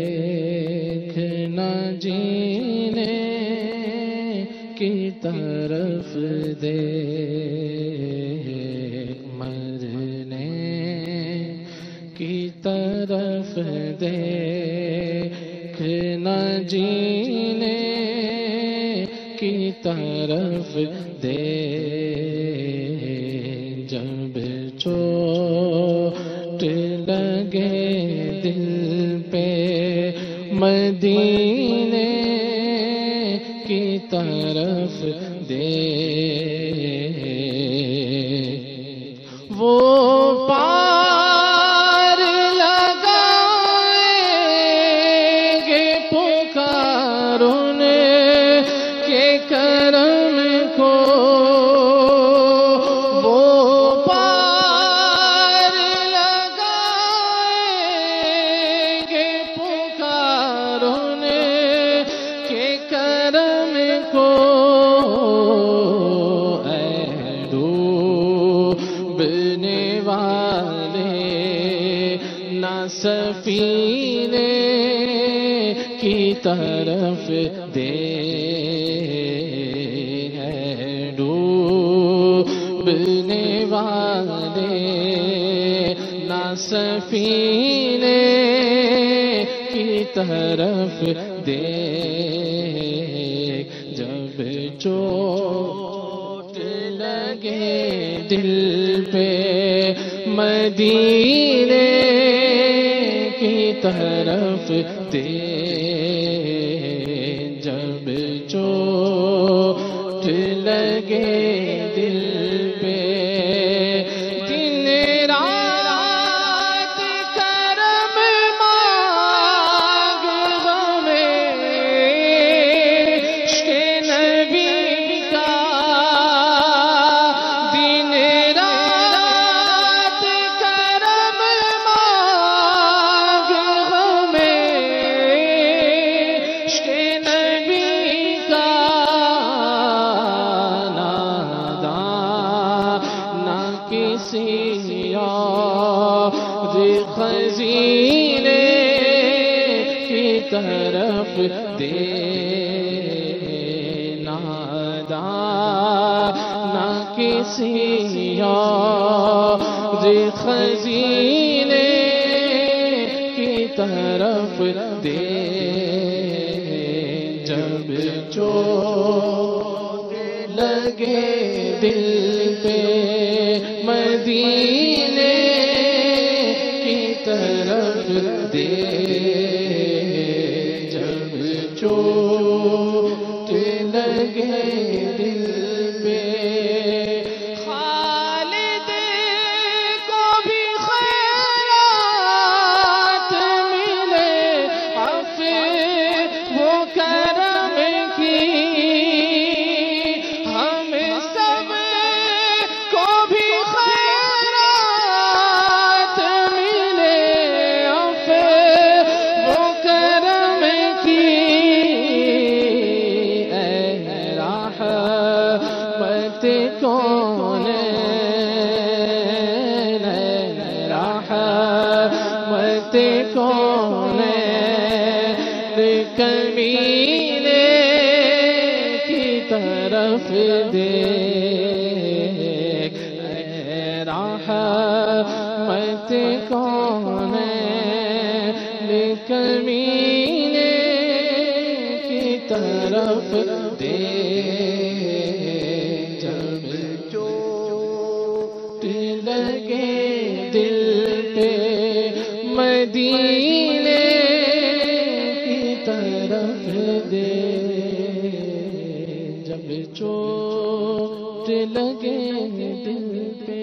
دیکھنا جینے کی طرف دیکھ مرنے کی طرف دیکھنا جینے کی طرف دیکھ جب چوٹ لگے دل پہ مدینے کی طرف دیکھ وہ پار لگائیں گے پکارنے کے کرم کو وہ پار لگائیں گے پکارنے کے کرم کو اے ڈوبنے والے نہ سفینے کی طرف دیکھ ڈوبنے والے نہ سفینے کی طرف دیکھ جب چوٹ لگے دل پہ مدینے کی طرف دیکھ جب چوٹ لگے دل پہ دن رات کرم مانگ ہمیں عشق نبی کا دن رات کرم مانگ ہمیں عشق نبی کا کسی اور خزینے کی طرف دیکھ نادان نہ کسی اور خزینے کی طرف دیکھ جب چوٹ لگے دل پہ مدینے کی طرف دیکھ جب چوٹ لگے دل پہ خالد کو بھی خیرات ملے عفو وہ کرم کی کون رحمت کون کمینے کی طرف دیکھ رحمت کون کمینے کی طرف دیکھ جب چوٹ لگے دل پہ مدینے کی طرف دیکھ جب چوٹ لگے دل پہ